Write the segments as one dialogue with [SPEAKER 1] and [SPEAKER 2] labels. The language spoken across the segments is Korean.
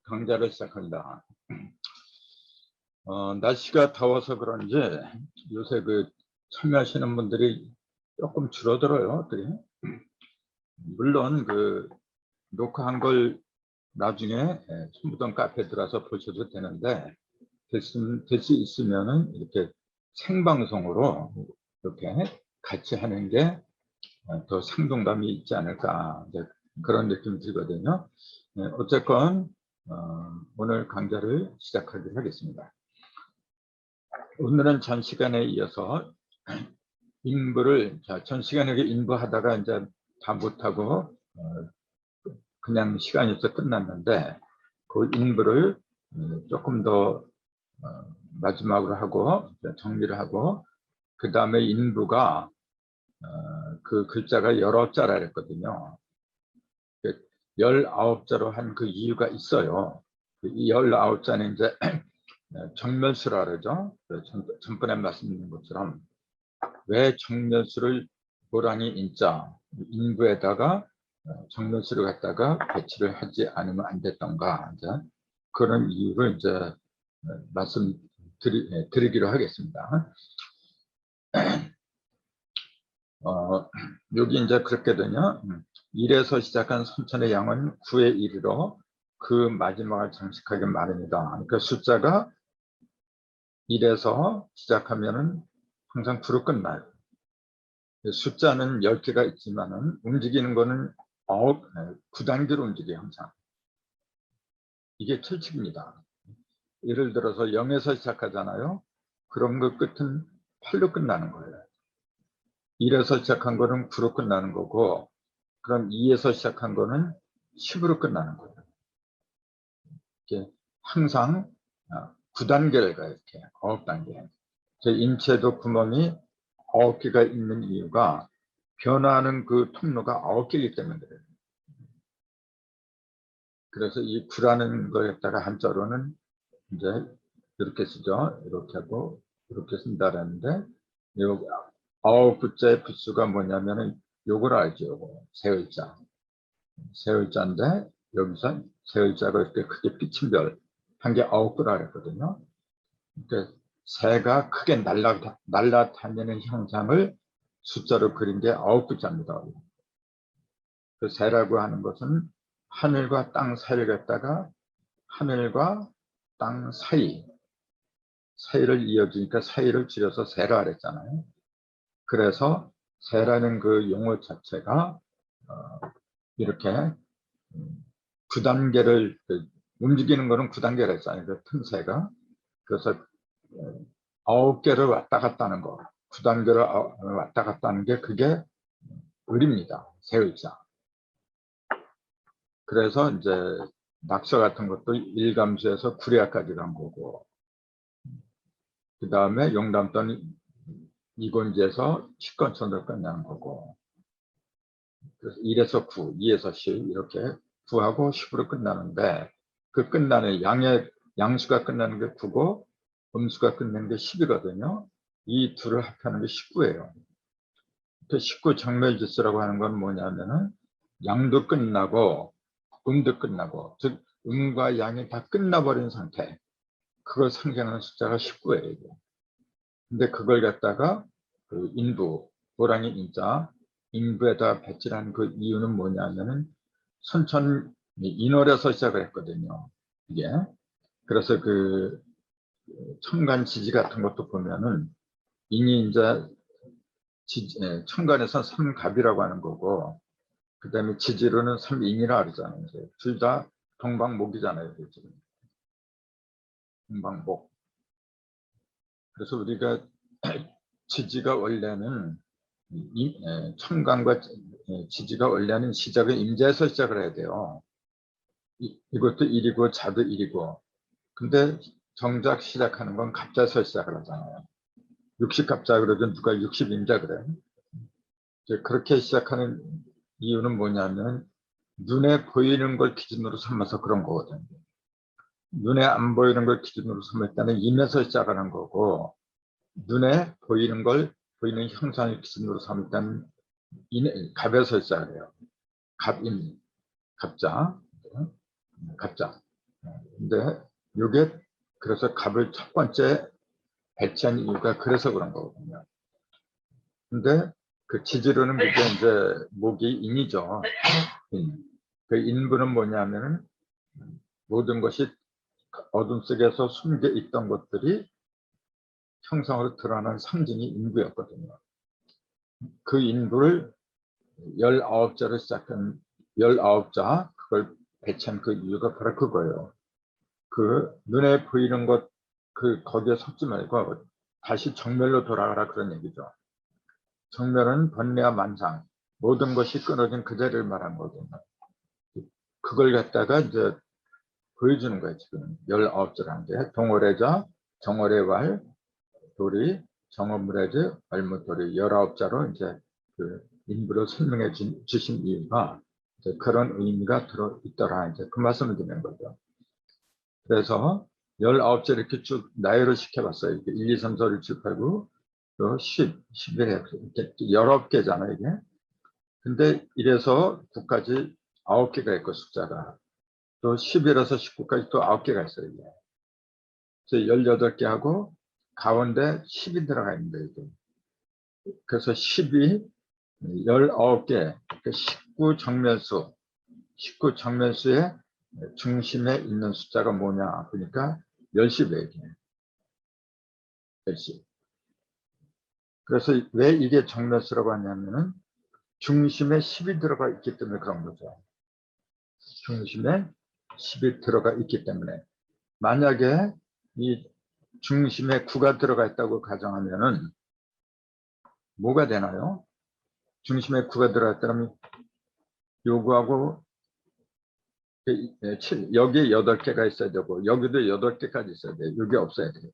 [SPEAKER 1] 강좌를 시작합니다. 날씨가 더워서 그런지 요새 참여하시는 분들이 조금 줄어들어요. 물론 녹화한 걸 나중에 손부동 카페에 들어서 보셔도 되는데 될 수 있으면은 이렇게 생방송으로 이렇게 같이 하는 게 더 생동감이 있지 않을까, 그런 느낌이 들거든요. 어쨌건 오늘 강좌를 시작하도록 하겠습니다. 오늘은 전 시간에 이어서 인부를, 전 시간에 인부하다가 이제 다 못하고 그냥 시간이 없어 끝났는데, 그 인부를 조금 더 마지막으로 하고 정리를 하고, 그 다음에 인부가 그 글자가 여러 자라 그랬거든요. 19자로 한 그 이유가 있어요. 이 19자는 이제 정멸수라 그러죠. 전번에 말씀드린 것처럼 왜 정멸수를 호랑이 인자 인부에다가 정멸수를 갖다가 배치를 하지 않으면 안 됐던가, 이제 그런 이유를 이제 말씀드리기로 하겠습니다. 여기 이제 그렇게 되냐, 1에서 시작한 선천의 양은 9에 이르러 그 마지막을 장식하기 마련이다. 그러니까 숫자가 1에서 시작하면은 항상 9로 끝나요. 숫자는 10개가 있지만은 움직이는 거는 9단계로 움직여요, 항상. 이게 철칙입니다. 예를 들어서 0에서 시작하잖아요. 그럼 그 끝은 8로 끝나는 거예요. 1에서 시작한 거는 9로 끝나는 거고, 그럼 2에서 시작한 거는 10으로 끝나는 거예요. 이렇게 항상 9단계를 가요. 이렇게 9단계. 제 인체도 구멍이 9개가 있는 이유가 변화하는 그 통로가 9개이기 때문에 그래요. 그래서 이 9라는 거에다가 한자로는 이제 이렇게 쓰죠. 이렇게 하고 이렇게 쓴다라는데, 요 9자의 부수가 뭐냐면은 요걸 알죠. 요거 세을자. 세을자인데 여기서 세을자가 이렇게 크게 비침별 한 개 9개라 그랬거든요. 그러니까 새가 크게 날아다니는 형상을 숫자로 그린 게 9글자입니다. 그 새라고 하는 것은 하늘과 땅 사이를 갖다가 하늘과 땅 사이를 이어주니까 사이를 줄여서 새라 그랬잖아요. 그래서 새라는 그 용어 자체가 이렇게 9단계를 움직이는 거는 9단계라 했잖아요. 그 틈새가. 그래서 9개를 왔다 갔다 하는 거, 9단계를 왔다 갔다 하는 게 그게 을입니다. 새을자. 그래서 이제 낙서 같은 것도 일감수에서 구례까지 간 거고, 그 다음에 용담도는 이곤지에서 10건천으로 끝나는 거고, 그래서 1에서 9, 2에서 10 이렇게 9하고 10으로 끝나는데, 그 끝나는 양수가 끝나는 게 9고 음수가 끝나는 게 10이거든요. 이 둘을 합하는 게 19예요. 19 정멸지수라고 하는 건 뭐냐면은 양도 끝나고 음도 끝나고, 즉 음과 양이 다 끝나버린 상태, 그걸 상징하는 숫자가 19예요. 근데 그걸 갖다가 그 인부, 호랑이 인자, 인부에다 배치한 그 이유는 뭐냐면은 선천 인월에서 시작을 했거든요. 이게. 그래서 그 천간 지지 같은 것도 보면은 인이 이제 천간에서 삼갑이라고 하는 거고, 그 다음에 지지로는 삼인이라 그러잖아요. 둘 다 동방목이잖아요. 지금. 동방목. 그래서 우리가 지지가 원래는 천간과 지지가 원래는 시작은 임자에서 시작을 해야 돼요. 이것도 1이고 자도 1이고. 근데 정작 시작하는 건 갑자에서 시작을 하잖아요. 60갑자 그러죠. 누가 60임자 그래. 그렇게 시작하는 이유는 뭐냐면 눈에 보이는 걸 기준으로 삼아서 그런 거거든요. 눈에 안 보이는 걸 기준으로 삼았다는 임에서 시작하는 거고, 눈에 보이는 형상을 기준으로 삼았다는 갑에서 시작해요. 갑자. 근데 이게 그래서 갑을 첫 번째 배치한 이유가 그래서 그런 거거든요. 근데 그 지지로는 그게 이제 목이 인이죠. 그 인부는 뭐냐면은 모든 것이 어둠 속에서 숨겨 있던 것들이 형상으로 드러나는 상징이 인부였거든요. 그 인부를 19자로 시작한 19자 그걸 배치한 그 이유가 바로 그거예요. 그 눈에 보이는 것 그 거기에 섰지 말고 다시 정멸로 돌아가라 그런 얘기죠. 정멸은 번뇌와 만상 모든 것이 끊어진 그 자리를 말한 거거든요. 그걸 갖다가 이제 보여주는 거예요. 지금 19자라는 게 동월의자, 정월의왈, 도리, 정업물의지, 얼무도리 19자로 이제 그 인부로 설명해 주신 이유가 이제 그런 의미가 들어있더라. 이제 그 말씀을 드리는 거죠. 그래서 19째 이렇게 쭉 나열을 시켜봤어요. 이렇게 1, 2, 3, 4, 5, 6, 7, 8, 9, 또 10, 11, 이렇게 19개잖아요, 이게. 근데 1에서 9까지 9개가 있고, 숫자가. 또 11에서 19까지 또 9개가 있어요, 이게. 그래서 18개 하고, 가운데 10이 들어가 있는데, 이게. 그래서 10이 19개, 19 정면수, 19 정면수의 중심에 있는 숫자가 뭐냐. 그러니까 10배, 이게. 10. 그래서 왜 이게 정면수라고 하냐면은 중심에 10이 들어가 있기 때문에 그런 거죠. 중심에 10이 들어가 있기 때문에. 만약에 이 중심에 9가 들어가 있다고 가정하면은 뭐가 되나요? 중심에 9가 들어가 있다면 요거하고 여기에 8개가 있어야 되고 여기도 8개까지 있어야 돼요. 여기 없어야 돼요.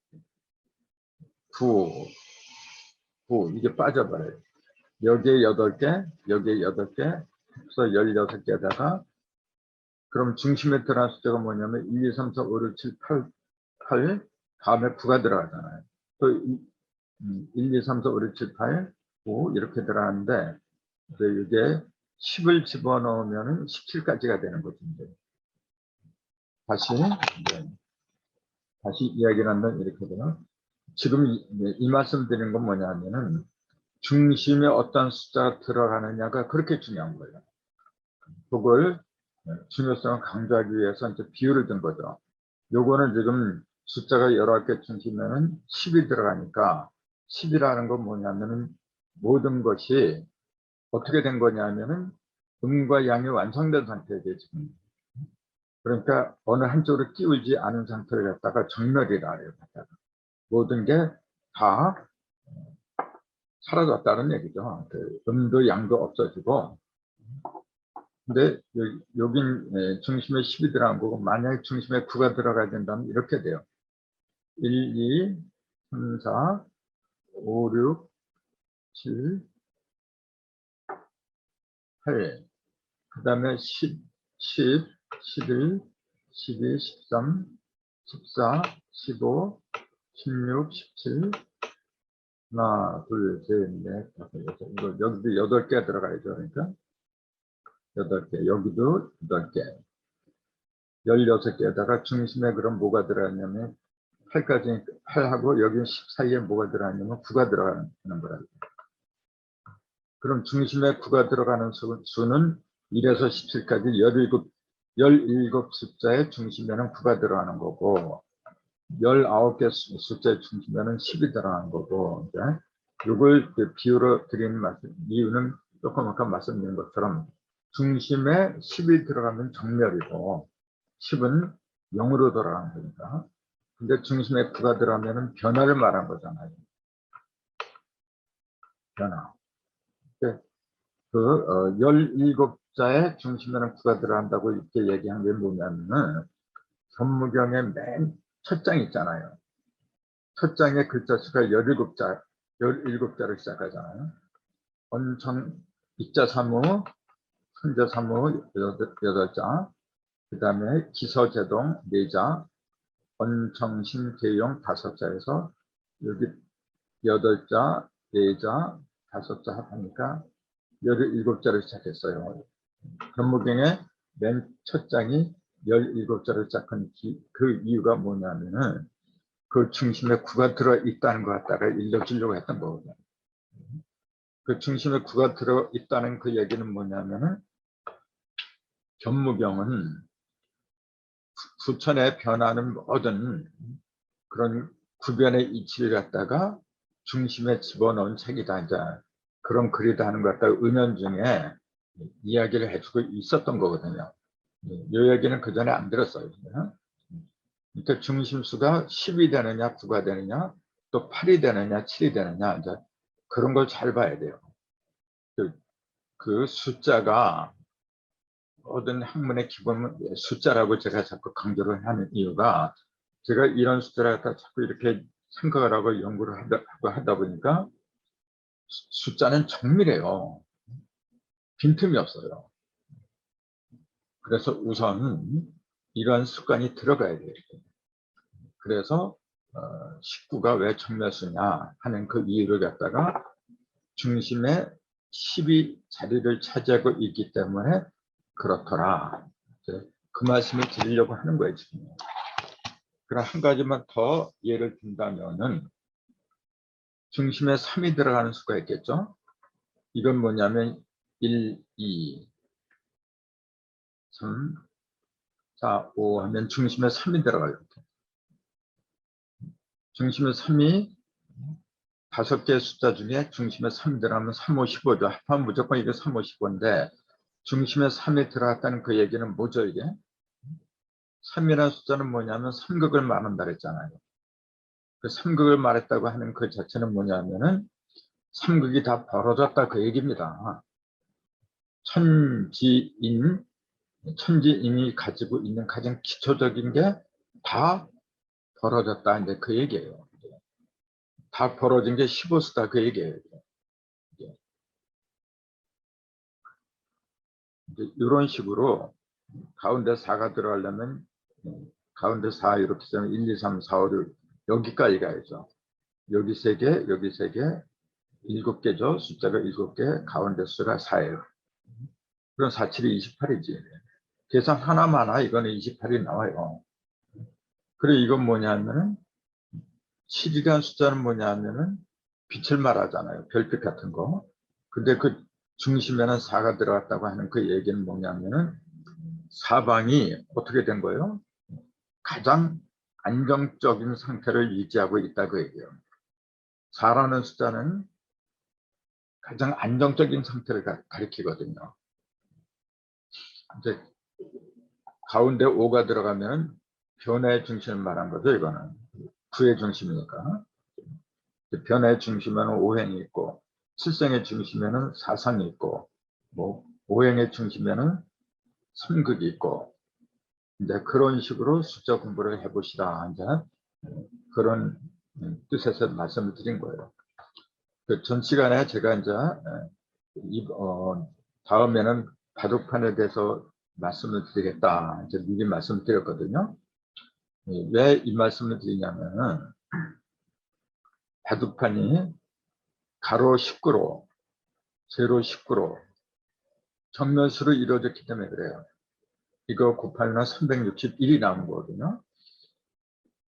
[SPEAKER 1] 9, 9 이게 빠져버려요. 여기에 8개, 여기에 8개, 그래서 16개에다가 그럼 중심에 들어간 숫자가 뭐냐면 1, 2, 3, 4, 5, 6, 7, 8 다음에 9가 들어가잖아요. 또 1, 2, 3, 4, 5, 6, 7, 8, 9 이렇게 들어가는데 이게 10을 집어넣으면 17까지가 되는 거죠. 다시 이야기를 한다면 이렇게 돼요. 지금 이 말씀 드리는 건 뭐냐면은 중심에 어떤 숫자가 들어가느냐가 그렇게 중요한 거예요. 그걸 중요성을 강조하기 위해서 이제 비율을 든 거죠. 요거는 지금 숫자가 여러 개 중심에는 10이 들어가니까 10이라는 건 뭐냐면은 모든 것이 어떻게 된 거냐면은 음과 양이 완성된 상태에 지금. 그러니까 어느 한쪽으로 끼우지 않은 상태를 갖다가 정멸이라 해요. 모든 게 다 사라졌다는 얘기죠. 그 음도 양도 없어지고. 근데 여긴 중심에 10이 들어간 거고 만약에 중심에 9가 들어가야 된다면 이렇게 돼요. 1, 2, 3, 4, 5, 6, 7, 8. 그 다음에 10, 10, 11, 12, 13, 14, 15, 16, 17. 하나, 둘, 셋, 넷, 다섯, 여섯. 여기도 8개가 들어가야죠. 그러니까 8개. 여기도 8개. 16개에다가 중심에 그럼 뭐가 들어갔냐면 8까지 8하고 여기 10 사이에 뭐가 들어갔냐면 9가 들어가는 거라. 그럼 중심에 9가 들어가는 수는 1에서 17까지 17 숫자의 중심에는 9가 들어가는 거고 19개 숫자의 중심에는 10이 들어가는 거고 이걸 비유로 드리는 이유는 조금 아까 말씀드린 것처럼 중심에 10이 들어가면 정멸이고 10은 0으로 돌아가는 거니까. 근데 중심에 9가 들어가면 변화를 말한 거잖아요. 변화. 그 17자의 중심에는 9가 들어간다고 이렇게 얘기한 게 뭐냐면은 선무경의 맨 첫 장 있잖아요. 첫 장의 글자 수가 17자로 시작하잖아요. 원청 이자 사무, 선자 사무 8자, 그 다음에 기서제동 4자, 원청신 계용 5자에서 여기 8자, 4자, 5자 합하니까 17자로 시작했어요. 현무경의 맨 첫 장이 17자를 짝한 그 이유가 뭐냐면은 그 중심에 구가 들어 있다는 것 갖다가 일러주려고 했던 거거든요. 그 중심에 구가 들어 있다는 그 얘기는 뭐냐면은 견무경은 부천의 변화는 모든 그런 구변의 이치를 갖다가 중심에 집어넣은 책이다. 이제 그런 글이다 하는 것 갖다가 은연중에 이야기를 해주고 있었던 거거든요. 이 얘기는 그 전에 안 들었어요. 그러니까 중심수가 10이 되느냐, 9가 되느냐, 또 8이 되느냐, 7이 되느냐, 이제 그런 걸 잘 봐야 돼요. 그 숫자가 모든 학문의 기본 숫자라고 제가 자꾸 강조를 하는 이유가 제가 이런 숫자를 갖다 자꾸 이렇게 생각을 하고 연구를 하다 보니까 숫자는 정밀해요. 빈틈이 없어요. 그래서 우선 이러한 습관이 들어가야 돼요. 그래서 19가 왜 정멸수냐 하는 그 이유를 갖다가 중심에 10이 자리를 차지하고 있기 때문에 그렇더라. 그 말씀을 드리려고 하는 거예요, 지금. 그럼 한 가지만 더 예를 든다면은 중심에 3이 들어가는 수가 있겠죠? 이건 뭐냐면 1, 2, 3, 4, 5 하면 중심에 3이 들어가요. 중심에 3이 5개의 숫자 중에 중심에 3이 들어가면 3, 5, 15죠. 합하면 무조건 이게 3, 5, 15인데 중심에 3이 들어갔다는 그 얘기는 뭐죠, 이게? 3이라는 숫자는 뭐냐면 삼극을 말한다 그랬잖아요. 그 삼극을 말했다고 하는 그 자체는 뭐냐면은 삼극이 다 벌어졌다 그 얘기입니다. 천지인이 가지고 있는 가장 기초적인 게 다 벌어졌다 이제 그 얘기예요. 다 벌어진 게 15수다 그 얘기예요. 이런 식으로 가운데 4가 들어가려면 가운데 4 이렇게 되면 1, 2, 3, 4, 5, 6 여기까지 가야죠. 여기 3개, 여기 3개, 7개죠. 숫자가 7개, 가운데 수가 4예요. 그럼 4, 7이 28이지. 계산 하나만 하나 이거는 28이 나와요. 그리고 이건 뭐냐면은 7이라는 숫자는 뭐냐면은 빛을 말하잖아요. 별빛 같은 거. 근데 그 중심에는 4가 들어갔다고 하는 그 얘기는 뭐냐면은 사방이 어떻게 된 거예요? 가장 안정적인 상태를 유지하고 있다 그 얘기예요. 4라는 숫자는 가장 안정적인 상태를 가리키거든요. 이제 가운데 5가 들어가면 변화의 중심을 말한 거죠. 이거는 9의 중심이니까. 변화의 중심에는 오행이 있고 칠성의 중심에는 사상이 있고 뭐 오행의 중심에는 삼극이 있고 이제 그런 식으로 숫자 공부를 해보시라 이제 그런 뜻에서 말씀을 드린 거예요. 그 전 시간에 제가 이제 다음에는 바둑판에 대해서 말씀을 드리겠다 이제 미리 말씀을 드렸거든요. 왜 이 말씀을 드리냐면은 바둑판이 가로 19로 세로 19로 정면수로 이루어졌기 때문에 그래요. 이거 곱하면 361이 나온 거거든요.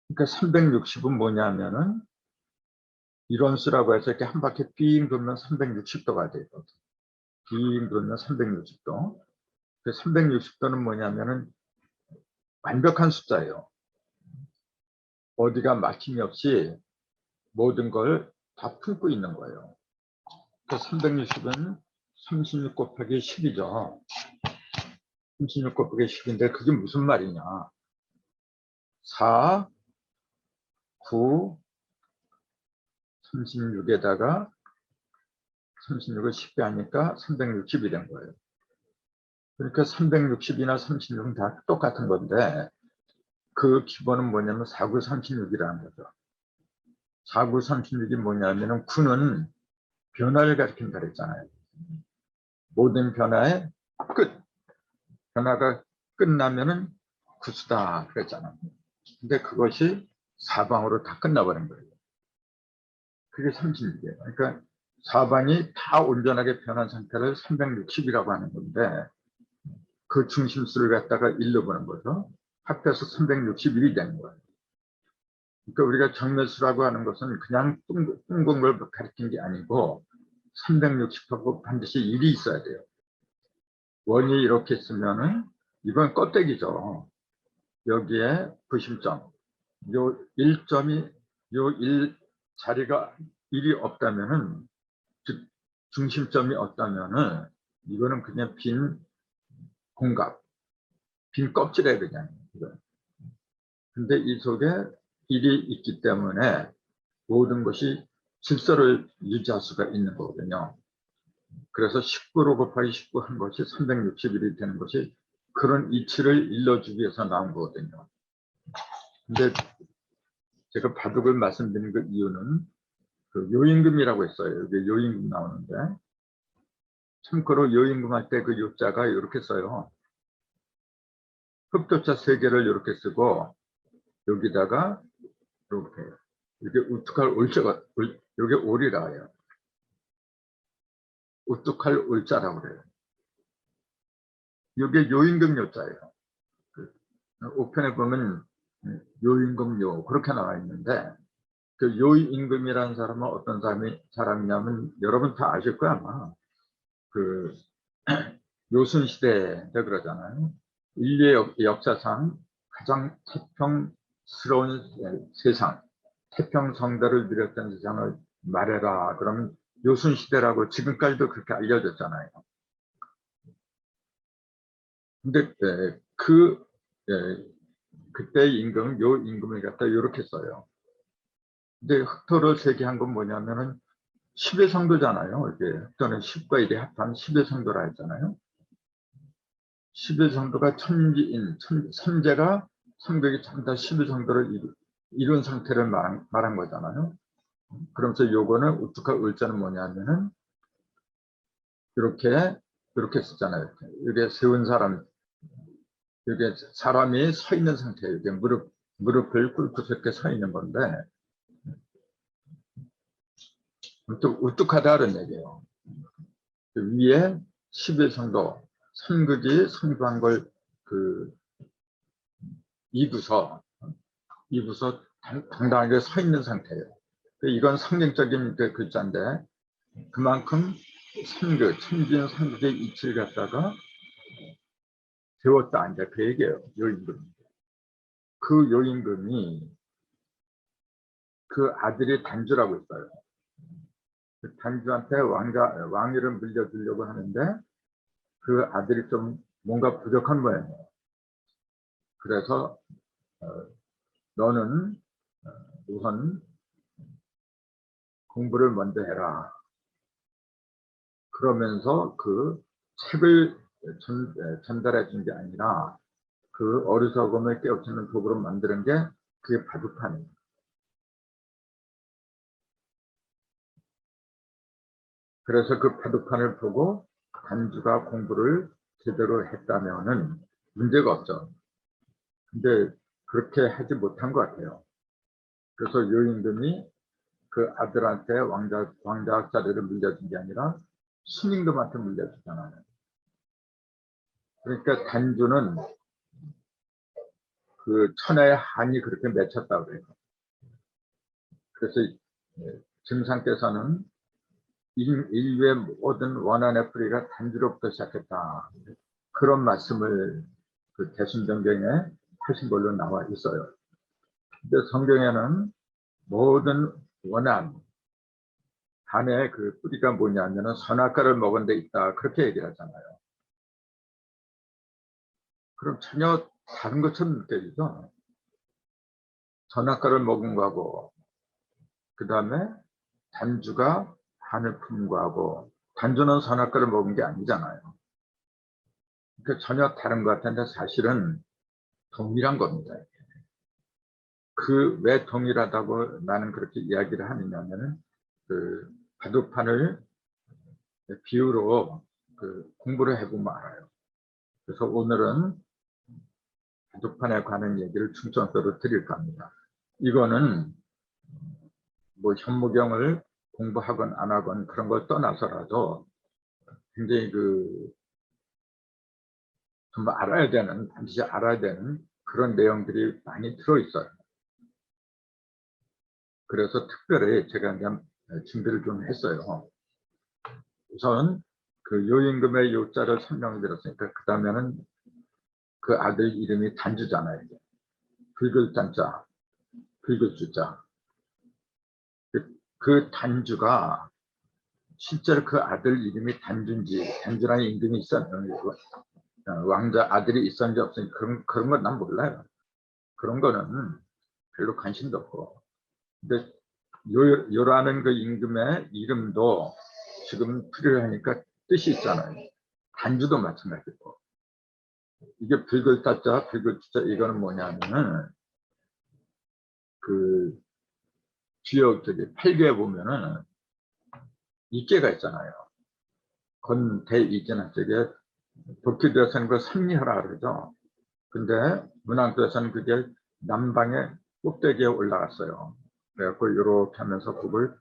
[SPEAKER 1] 그러니까 360은 뭐냐면은 이런 수라고 해서 이렇게 한 바퀴 삥 돌면 360도가 되거든. 삥 돌면 360도. 그 360도는 뭐냐면은 완벽한 숫자예요. 어디가 막힘이 없이 모든 걸 다 품고 있는 거예요. 그 360은 36 곱하기 10이죠. 36 곱하기 10인데 그게 무슨 말이냐. 4, 9, 36에다가 36을 10배 하니까 360이 된 거예요. 그러니까 360이나 36은 다 똑같은 건데 그 기본은 뭐냐면 4, 9, 36이라는 거죠. 4, 9, 36이 뭐냐면은 9는 변화를 가리킨다 그랬잖아요. 모든 변화의 끝. 변화가 끝나면은 구수다 그랬잖아요. 근데 그것이 사방으로 다 끝나버린 거예요. 그게 36이에요. 그러니까 사방이 다 온전하게 변한 상태를 360이라고 하는 건데 그 중심수를 갖다가 1로 보는 거죠. 합해서 361이 되는 거예요. 그러니까 우리가 정매수라고 하는 것은 그냥 둥근 걸 가리킨 게 아니고 360하고 반드시 1이 있어야 돼요. 원이 이렇게 쓰면은 이건 껍데기죠. 여기에 부심점, 요 1점이 요 1 자리가 1이 없다면은, 즉 중심점이 없다면은 이거는 그냥 빈 공각, 빈 껍질에 그냥. 근데 이 속에 1이 있기 때문에 모든 것이 질서를 유지할 수가 있는 거거든요. 그래서 19로 곱하기 19 한 것이 361이 되는 것이 그런 이치를 일러주기 위해서 나온 거거든요. 근데 제가 바둑을 말씀드린 그 이유는 그 요임금이라고 했어요. 여기 요임금 나오는데, 참고로 요임금 할 때 그 요자가 이렇게 써요. 흡도자 3개를 이렇게 쓰고 여기다가 이렇게 이게 우뚝할 올자가, 이게 올이라 해요. 우뚝할 올자라고 그래요. 이게 요임금 요자예요. 그 우편에 보면 요임금요 그렇게 나와 있는데, 그 요임금이라는 사람은 어떤 사람이냐면 여러분 다 아실 거야 아마. 그 요순시대 때 그러잖아요. 인류의 역사상 가장 태평스러운 세상, 태평성대를 누렸던 세상을 말해라. 그러면 요순시대라고 지금까지도 그렇게 알려졌잖아요. 근데 그때 임금은 요 임금을 갖다 이렇게 써요. 근데 흑토를 세개한 건 뭐냐면은 10의 성도잖아요. 이게 흑토는 10과 1이 합한 10의 성도라 했잖아요. 10의 성도가 천지인, 삼재가 성벽이 전부 다 10의 성도를 이룬 상태를 말한 거잖아요. 그러면서 요거는 우뚝한 을자는 뭐냐면은 이렇게 쓰잖아요. 이게 세운 사람, 이게 사람이 서 있는 상태예요. 이게 무릎을 꿇고 이렇게 서 있는 건데, 우뚝하다는 얘기예요. 그 위에 10의 성도, 삼극이 성부한 걸 이부서 당당하게 서 있는 상태예요. 이건 상징적인 그 글자인데, 그만큼 천진 삼극의 이치를 갖다가 세웠다, 이제 그 얘기예요. 요임금. 그 요임금이 그 아들이 단주라고 있어요. 그 단주한테 왕위를 물려주려고 하는데 그 아들이 좀 뭔가 부족한 모양이에요. 그래서 너는 우선 공부를 먼저 해라. 그러면서 그 책을 전달해 준 게 아니라 그 어리석음을 깨우치는 도구로 만드는 게 그게 바둑판이에요. 그래서 그 바둑판을 보고 단주가 공부를 제대로 했다면은 문제가 없죠. 근데 그렇게 하지 못한 것 같아요. 그래서 요임금이 그 아들한테 왕자학 자리를 물려준 게 아니라 순임금한테 물려주잖아요. 그러니까 단주는 그 천하의 한이 그렇게 맺혔다고 그래요. 그래서 증상께서는 인류의 모든 원한의 뿌리가 단주로부터 시작했다. 그런 말씀을 그 대순정경에 하신 걸로 나와 있어요. 근데 성경에는 모든 원한, 한의 그 뿌리가 뭐냐면은 선악과를 먹은 데 있다. 그렇게 얘기를 하잖아요. 그럼 전혀 다른 것처럼 느껴지죠. 선악과를 먹은 거하고, 그 다음에 단주가 한을 푼 거하고, 단주는 선악과를 먹은 게 아니잖아요. 그러니까 전혀 다른 것 같은데 사실은 동일한 겁니다. 그 왜 동일하다고 나는 그렇게 이야기를 하느냐면은 그 바둑판을 비유로 공부를 해보면 알아요. 그래서 오늘은 바둑판에 관한 얘기를 충청도로 드릴까 합니다. 이거는 뭐 현무경을 공부하건 안 하건 그런 걸 떠나서라도 굉장히 그 정말 알아야 되는, 반드시 알아야 되는 그런 내용들이 많이 들어있어요. 그래서 특별히 제가 이제 준비를 좀 했어요. 우선 그 요임금의 요자를 설명드렸으니까 그 다음에는 그 아들 이름이 단주잖아요. 붉을 단자, 붉을 주자. 그 단주가 실제로 그 아들 이름이 단주인지, 단주라는 임금이 있었는지, 왕자 아들이 있었는지 없었는지 그런 건 난 몰라요. 그런 거는 별로 관심도 없고. 근데 요라는 그 임금의 이름도 지금 필요하니까 뜻이 있잖아요. 단주도 마찬가지고. 이게 붉을 따자, 붉을 주자, 이거는 뭐냐면은 그 주역 저기 8개에 보면은 이계가 있잖아요. 건대이계나 쪽에 도쿄도에서는 그 삼리하라 그러죠. 근데 문항도에서는 그게 남방의 꼭대기에 올라갔어요. 그래갖고 이렇게 하면서 그걸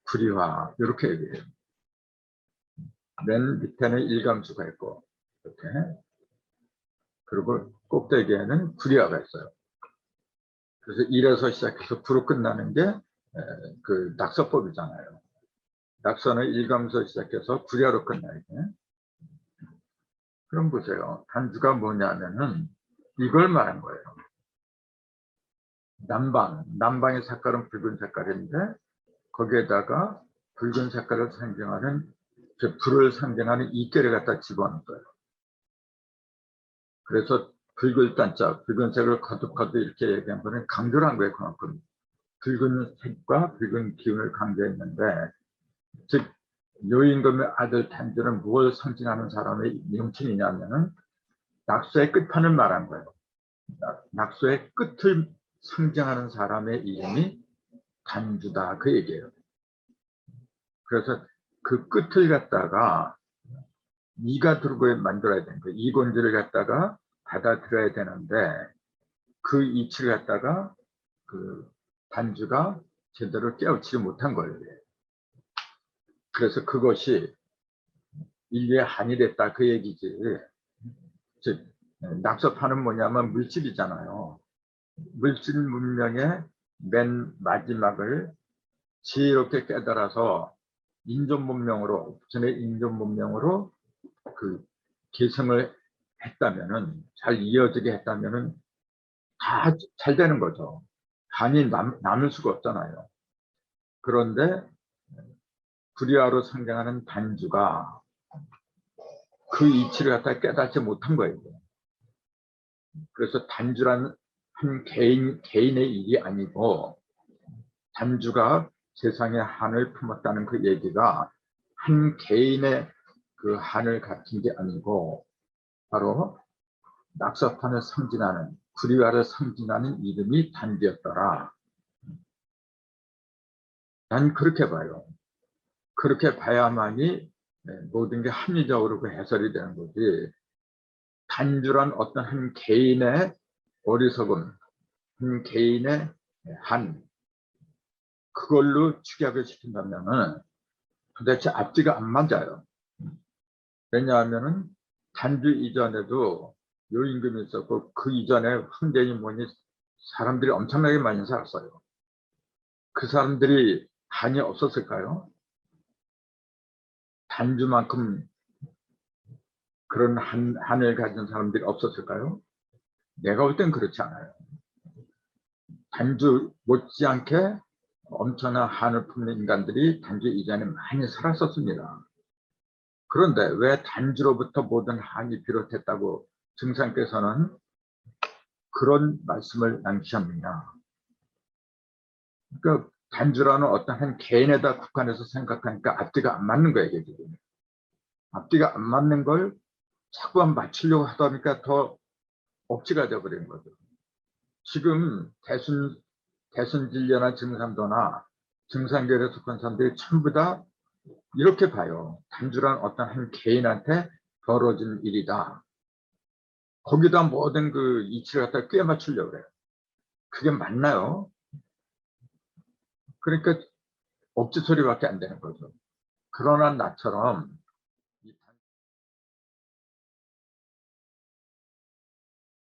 [SPEAKER 1] 구리화 이렇게 얘기해요. 맨 밑에는 일감수가 있고 이렇게, 그리고 꼭대기에는 구리화가 있어요. 그래서 1에서 시작해서 구로 끝나는 게 그 낙서법이잖아요. 낙서는 일감수에 시작해서 구리화로 끝나야 돼. 그럼 보세요. 단주가 뭐냐면은 이걸 말한 거예요. 남방의 색깔은 붉은 색깔인데 거기에다가 붉은 색깔을 상징하는, 불을 상징하는 이끼를 갖다 집어넣은 거예요. 그래서 붉을 단자, 붉은색을 거듭거듭 이렇게 얘기한 거는 강조를 한 거예요. 그만큼 붉은 색과 붉은 기운을 강조했는데, 즉 요임금의 아들 단주는 무엇을 상징하는 사람의 명칭이냐면은 낙서의 끝판을 말한 거예요. 낙서의 끝을 상징하는 사람의 이름이 단주다, 그 얘기예요. 그래서 그 끝을 갖다가 이가 들고 만들어야 되는 거예요. 이곤지를 갖다가 받아들여야 되는데 그 이치를 갖다가 그 단주가 제대로 깨우치지 못한 거예요. 그래서 그것이 인류의 한이 됐다, 그 얘기지. 즉 낙서판은 뭐냐면 물질이잖아요. 물질 문명의 맨 마지막을 지혜롭게 깨달아서 인존 문명으로, 전의 인존 문명으로 그 계승을 했다면은, 잘 이어지게 했다면은 다 잘 되는 거죠. 한이 남을 수가 없잖아요. 그런데 구리아로 상징하는 단주가 그 이치를 갖다 깨닫지 못한 거예요. 그래서 단주란 한 개인의 일이 아니고, 단주가 세상에 한을 품었다는 그 얘기가 한 개인의 그 한을 갖춘 게 아니고 바로 낙서판을 상징하는, 구리와를 상징하는 이름이 단주였더라. 난 그렇게 봐요. 그렇게 봐야만이 모든 게 합리적으로 그 해설이 되는 거지. 단주란 어떤 한 개인의 어리석음, 한 개인의 한, 그걸로 축약을 시킨다면은 도대체 앞뒤가 안 맞아요. 왜냐하면은 단주 이전에도 요임금이 있었고 그 이전에 황제니 뭐니 사람들이 엄청나게 많이 살았어요. 그 사람들이 한이 없었을까요? 단주만큼 그런 한을 가진 사람들이 없었을까요? 내가 볼 땐 그렇지 않아요. 단주 못지않게 엄청난 한을 품는 인간들이 단주 이전에 많이 살았었습니다. 그런데 왜 단주로부터 모든 한이 비롯했다고 증상께서는 그런 말씀을 남기셨느냐. 그러니까 단주라는 어떤 한 개인에다 국한해서 생각하니까 앞뒤가 안 맞는 거예요. 이게 지금. 앞뒤가 안 맞는 걸 자꾸만 맞추려고 하다 보니까 더 억지가 되어버리는 거죠. 지금 대순진료나 증상도나 증상계열에 속한 사람들이 전부 다 이렇게 봐요. 단주란 어떤 한 개인한테 벌어진 일이다. 거기다 모든 그 이치를 갖다 꿰 맞추려고 그래요. 그게 맞나요? 그러니까 억지 소리밖에 안 되는 거죠. 그러나 나처럼